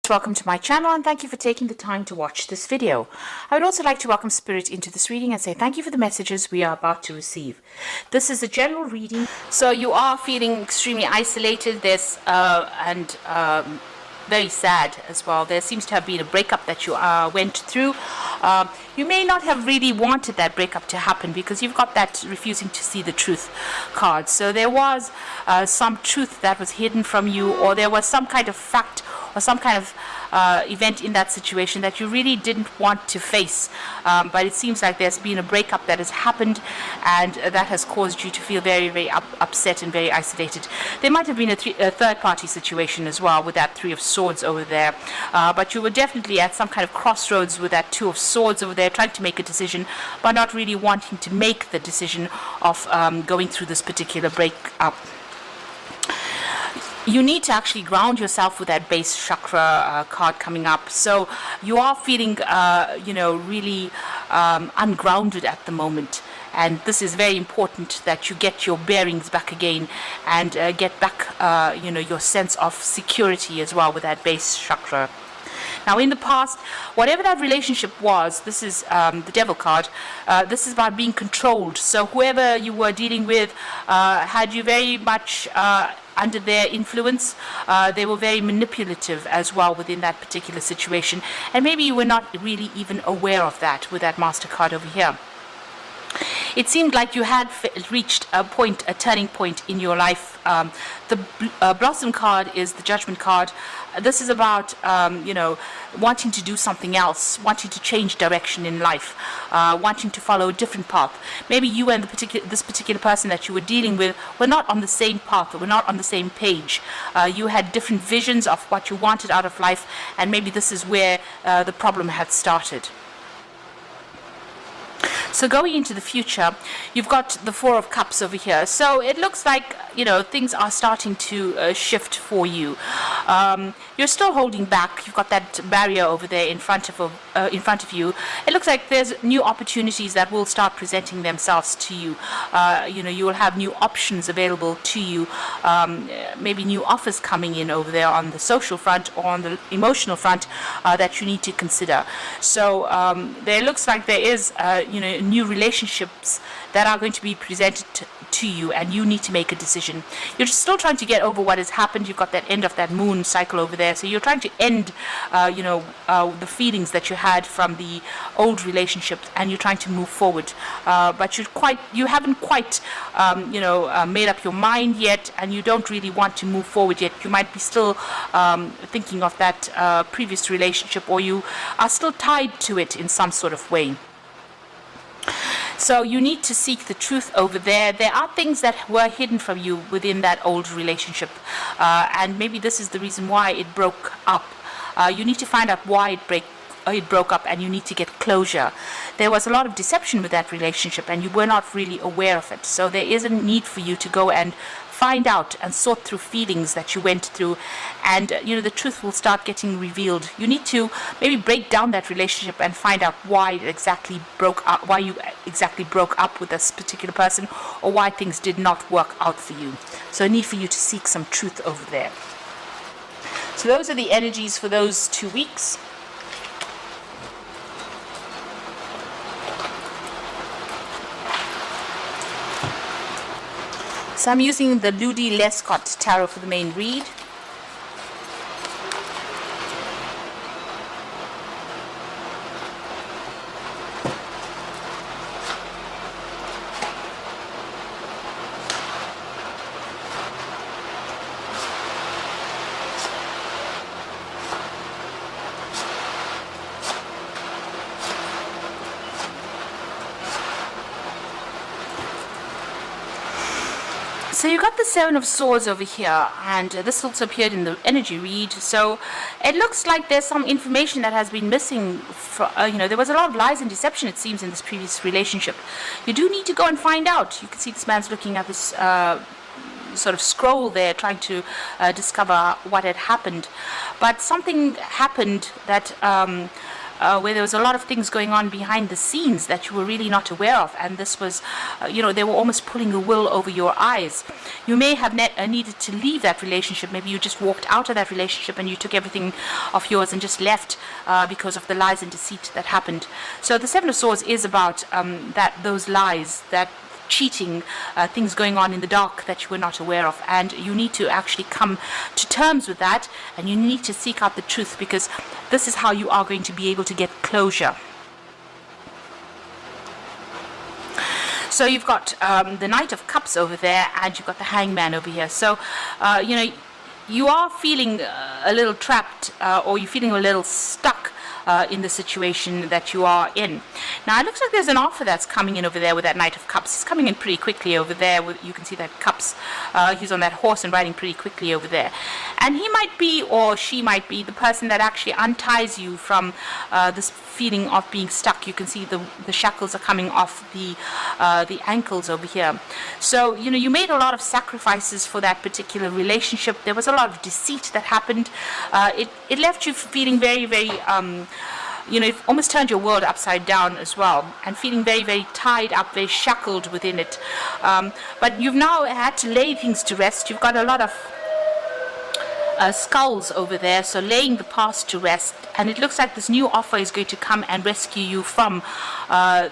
Welcome to my channel and thank you for taking the time to watch this video. I would also like to welcome Spirit into this reading and say thank you for the messages we are about to receive. This is a general reading, so you are feeling extremely isolated. There's very sad as well. There seems to have been a breakup that you went through. You may not have really wanted that breakup to happen because you've got that refusing to see the truth card. So there was some truth that was hidden from you, or there was some kind of fact or some kind of event in that situation that you really didn't want to face, but it seems like there's been a breakup that has happened, and that has caused you to feel very, very upset and very isolated. There might have been a third-party situation as well with that Three of Swords over there, but you were definitely at some kind of crossroads with that Two of Swords over there, trying to make a decision, but not really wanting to make the decision of going through this particular breakup. You need to actually ground yourself with that base chakra card coming up. So you are feeling, really ungrounded at the moment. And this is very important that you get your bearings back again and get back, your sense of security as well with that base chakra. Now, in the past, whatever that relationship was, this is the Devil card, this is about being controlled. So whoever you were dealing with had you very much under their influence. They were very manipulative as well within that particular situation. And maybe you were not really even aware of that with that Master card over here. It seemed like you had reached a turning point in your life. The Blossom card is the Judgment card. This is about, wanting to do something else, wanting to change direction in life, wanting to follow a different path. Maybe you and this particular person that you were dealing with were not on the same path, or were not on the same page. You had different visions of what you wanted out of life, and maybe this is where the problem had started. So going into the future, you've got the Four of Cups over here. So it looks like, things are starting to shift for you. You're still holding back. You've got that barrier over there in front of you. It looks like there's new opportunities that will start presenting themselves to you. You will have new options available to you. Maybe new offers coming in over there on the social front or on the emotional front that you need to consider. So there looks like there is, new relationships that are going to be presented to you, and you need to make a decision. You're still trying to get over what has happened. You've got that end of that moon cycle over there, so you're trying to end the feelings that you had from the old relationships, and you're trying to move forward, but you haven't quite made up your mind yet, and you don't really want to move forward yet. You might be still thinking of that previous relationship, or you are still tied to it in some sort of way. So you need to seek the truth over there. There are things that were hidden from you within that old relationship, and maybe this is the reason why it broke up. You need to find out why it broke up, and you need to get closure. There was a lot of deception with that relationship, and you were not really aware of it. So there is a need for you to go and find out and sort through feelings that you went through, and the truth will start getting revealed. You need to maybe break down that relationship and find out why you exactly broke up with this particular person, or why things did not work out for you. So a need for you to seek some truth over there. So those are the energies for those 2 weeks. So I'm using the Ludi Lescott Tarot for the main read. So you got the Seven of Swords over here, and this also appeared in the energy read. So it looks like there's some information that has been missing. There was a lot of lies and deception, it seems, in this previous relationship. You do need to go and find out. You can see this man's looking at this sort of scroll there, trying to discover what had happened. But something happened that where there was a lot of things going on behind the scenes that you were really not aware of, and this was, they were almost pulling a wool over your eyes. You may have needed to leave that relationship. Maybe you just walked out of that relationship and you took everything of yours and just left because of the lies and deceit that happened. So the Seven of Swords is about those lies, that cheating, things going on in the dark that you were not aware of, and you need to actually come to terms with that, and you need to seek out the truth, because this is how you are going to be able to get closure. So you've got the Knight of Cups over there, and you've got the Hangman over here. So you are feeling a little trapped, or you're feeling a little stuck in the situation that you are in. Now it looks like there's an offer that's coming in over there with that Knight of Cups. He's coming in pretty quickly over there. You can see that Cups, he's on that horse and riding pretty quickly over there. And he might be, or she might be, the person that actually unties you from this feeling of being stuck. You can see the shackles are coming off the ankles over here. So you made a lot of sacrifices for that particular relationship. There was a lot of deceit that happened. It left you feeling very, very it almost turned your world upside down as well, and feeling very, very tied up, very shackled within it. But you've now had to lay things to rest. You've got a lot of skulls over there, so laying the past to rest, and it looks like this new offer is going to come and rescue you from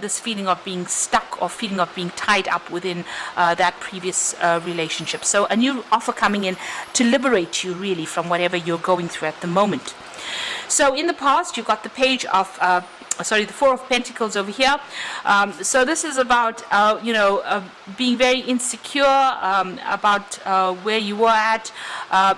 this feeling of being stuck, or feeling of being tied up within that previous relationship. So a new offer coming in to liberate you really from whatever you're going through at the moment. So in the past, you've got the Page of the Four of Pentacles over here. So this is about being very insecure about where you were at.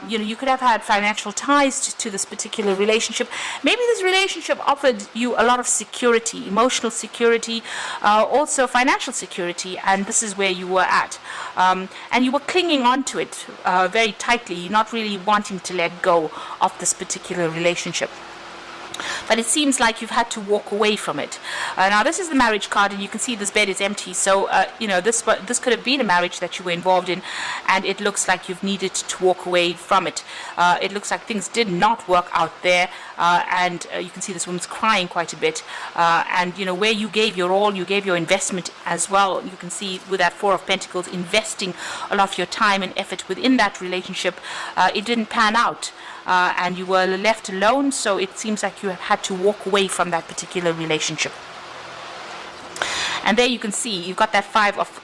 You could have had financial ties to this particular relationship. Maybe this relationship offered you a lot of security, emotional security, also financial security, and this is where you were at. And you were clinging on to it very tightly, not really wanting to let go of this particular relationship. But it seems like you've had to walk away from it. Now this is the marriage card, and you can see this bed is empty. So this could have been a marriage that you were involved in, and it looks like you've needed to walk away from it. It looks like things did not work out there, and you can see this woman's crying quite a bit. And where you gave your all, you gave your investment as well. You can see with that Four of Pentacles, investing a lot of your time and effort within that relationship. It didn't pan out. And you were left alone, so it seems like you have had to walk away from that particular relationship. And there you can see you've got that Five of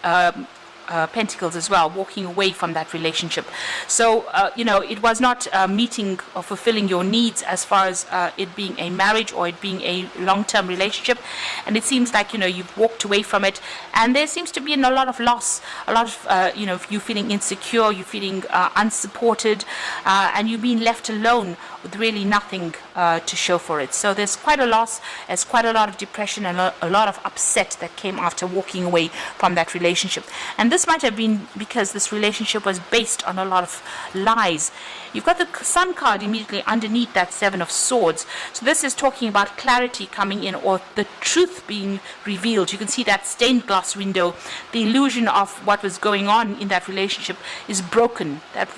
Pentacles as well, walking away from that relationship. So it was not meeting or fulfilling your needs as far as it being a marriage or it being a long-term relationship, and it seems like you've walked away from it, and there seems to be a lot of loss, a lot of you feeling insecure, you feeling unsupported, and you being left alone with really nothing to show for it. So there's quite a loss, there's quite a lot of depression and a lot of upset that came after walking away from that relationship. And this might have been because this relationship was based on a lot of lies. You've got the Sun card immediately underneath that Seven of Swords. So this is talking about clarity coming in, or the truth being revealed. You can see that stained glass window. The illusion of what was going on in that relationship is broken. That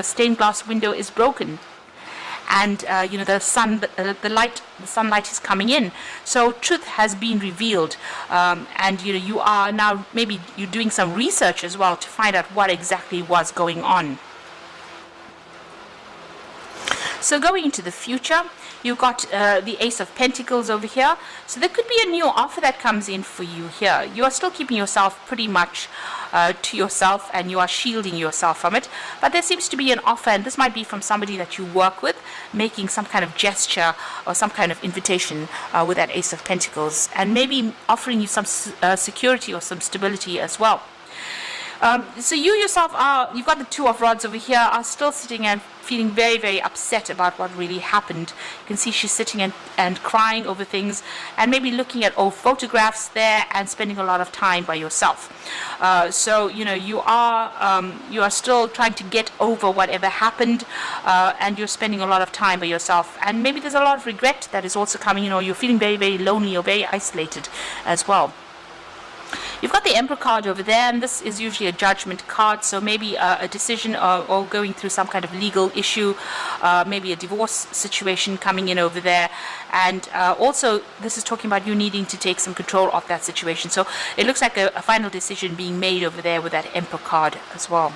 stained glass window is broken. And the sunlight is coming in, so truth has been revealed, and you are now, maybe you're doing some research as well to find out what exactly was going on. So going into the future, you've got the Ace of Pentacles over here. So there could be a new offer that comes in for you here. You are still keeping yourself pretty much to yourself, and you are shielding yourself from it. But there seems to be an offer, and this might be from somebody that you work with, making some kind of gesture or some kind of invitation with that Ace of Pentacles, and maybe offering you some security or some stability as well. So you yourself you've got the Two of Rods over here, are still sitting and feeling very, very upset about what really happened. You can see she's sitting and crying over things, and maybe looking at old photographs there and spending a lot of time by yourself. So you are still trying to get over whatever happened, and you're spending a lot of time by yourself. And maybe there's a lot of regret that is also coming. You're feeling very, very lonely or very isolated as well. You've got the Emperor card over there, and this is usually a judgment card, so maybe a decision or going through some kind of legal issue, maybe a divorce situation coming in over there. And also, this is talking about you needing to take some control of that situation. So it looks like a final decision being made over there with that Emperor card as well.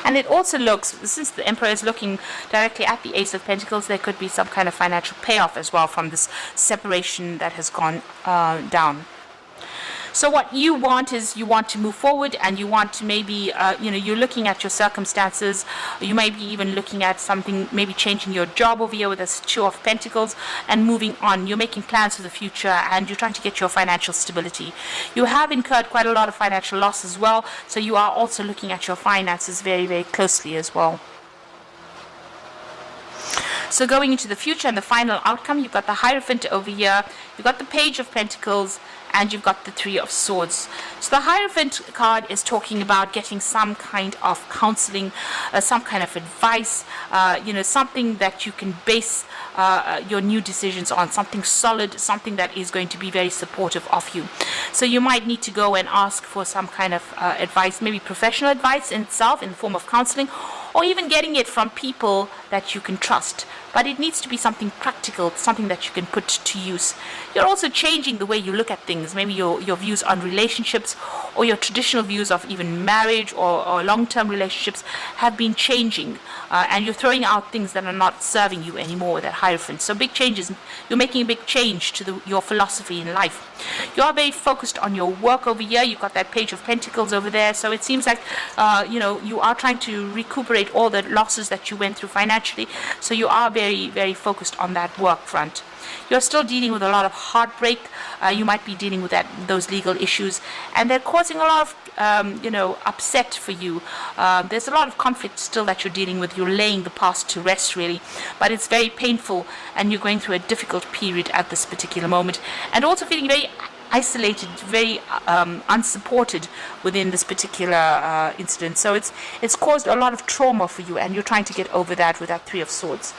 And it also looks, since the Emperor is looking directly at the Ace of Pentacles, there could be some kind of financial payoff as well from this separation that has gone down. So what you want is you want to move forward, and you want to maybe, you're looking at your circumstances. You may be even looking at something, maybe changing your job over here with this Two of Pentacles and moving on. You're making plans for the future, and you're trying to get your financial stability. You have incurred quite a lot of financial loss as well, so you are also looking at your finances very, very closely as well. So going into the future and the final outcome, you've got the Hierophant over here, you've got the Page of Pentacles, and you've got the Three of Swords. So the Hierophant card is talking about getting some kind of counseling, some kind of advice, something that you can base your new decisions on, something solid, something that is going to be very supportive of you. So you might need to go and ask for some kind of advice, maybe professional advice in itself in the form of counseling, or even getting it from people that you can trust. But it needs to be something practical, something that you can put to use. You're also changing the way you look at things, maybe your views on relationships, or your traditional views of even marriage or long-term relationships have been changing, and you're throwing out things that are not serving you anymore with that Hierophant. So big changes, you're making a big change to your philosophy in life. You are very focused on your work over here. You've got that Page of Pentacles over there, so it seems like you are trying to recuperate all the losses that you went through financially, so you are very, very focused on that work front. You're still dealing with a lot of heartbreak. You might be dealing with those legal issues, and they're causing a lot of upset for you. There's a lot of conflict still that you're dealing with. You're laying the past to rest, really, but it's very painful, and you're going through a difficult period at this particular moment, and also feeling very isolated, very unsupported within this particular incident. So it's caused a lot of trauma for you, and you're trying to get over that with that Three of Swords.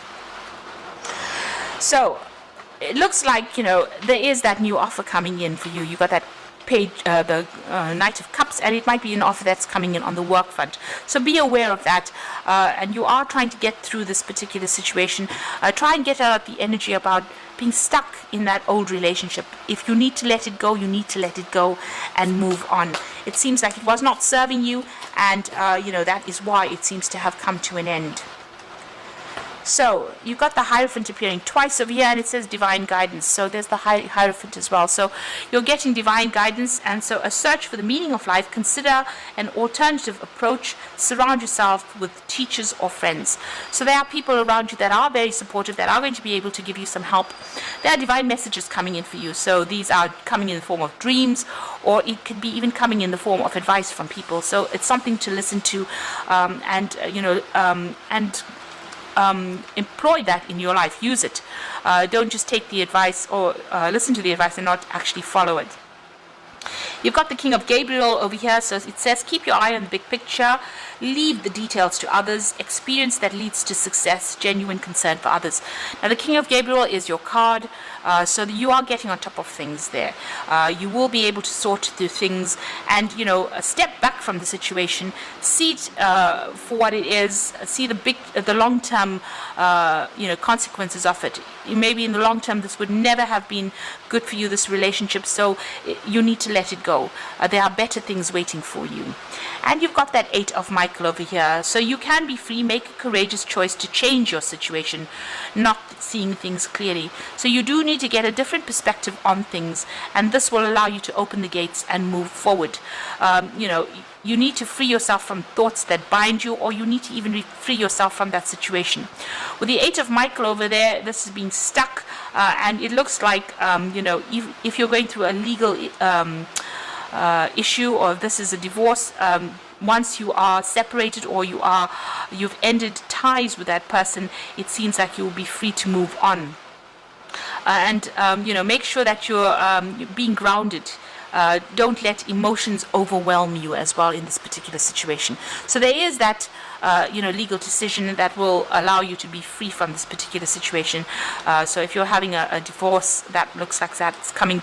So it looks like there is that new offer coming in for you. You got that Page, the Knight of Cups, and it might be an offer that's coming in on the work front. So be aware of that, and you are trying to get through this particular situation. Try and get out the energy about being stuck in that old relationship. If you need to let it go, you need to let it go and move on. It seems like it was not serving you, and that is why it seems to have come to an end. So you've got the Hierophant appearing twice over here, and it says divine guidance. So there's the Hierophant as well. So you're getting divine guidance, and so a search for the meaning of life. Consider an alternative approach. Surround yourself with teachers or friends. So there are people around you that are very supportive, that are going to be able to give you some help. There are divine messages coming in for you. So these are coming in the form of dreams, or it could be even coming in the form of advice from people. So it's something to listen to, employ that in your life. Use it. Don't just take the advice or listen to the advice and not actually follow it. You've got the King of Gabriel over here, so it says keep your eye on the big picture, leave the details to others, experience that leads to success, genuine concern for others. Now the King of Gabriel is your card, so you are getting on top of things there. You will be able to sort through things and step back from the situation, see it for what it is, see the long-term consequences of it. Maybe in the long term this would never have been good for you, this relationship, so you need to let it go. There are better things waiting for you. And you've got that Eight of Michael over here, so you can be free, make a courageous choice to change your situation, not seeing things clearly. So you do need to get a different perspective on things, and this will allow you to open the gates and move forward. You need to free yourself from thoughts that bind you, or you need to even free yourself from that situation. With the Eight of Michael over there, this is being stuck, and it looks like, if you're going through a legal issue, or if this is a divorce, once you are separated or you've ended ties with that person, it seems like you will be free to move on. Make sure that you're being grounded. Don't let emotions overwhelm you as well in this particular situation. So there is that legal decision that will allow you to be free from this particular situation. So if you're having a divorce, that looks like that's coming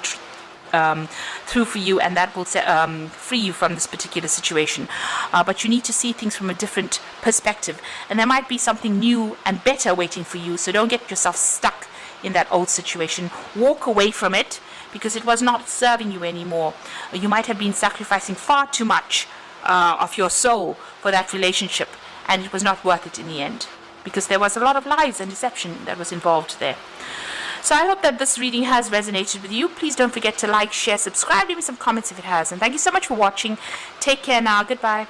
through for you, and that will free you from this particular situation. But you need to see things from a different perspective, and there might be something new and better waiting for you. So don't get yourself stuck in that old situation. Walk away from it, because it was not serving you anymore. You might have been sacrificing far too much of your soul for that relationship, and it was not worth it in the end, because there was a lot of lies and deception that was involved there. So I hope that this reading has resonated with you. Please don't forget to like, share, subscribe, leave me some comments if it has. And thank you so much for watching. Take care now. Goodbye.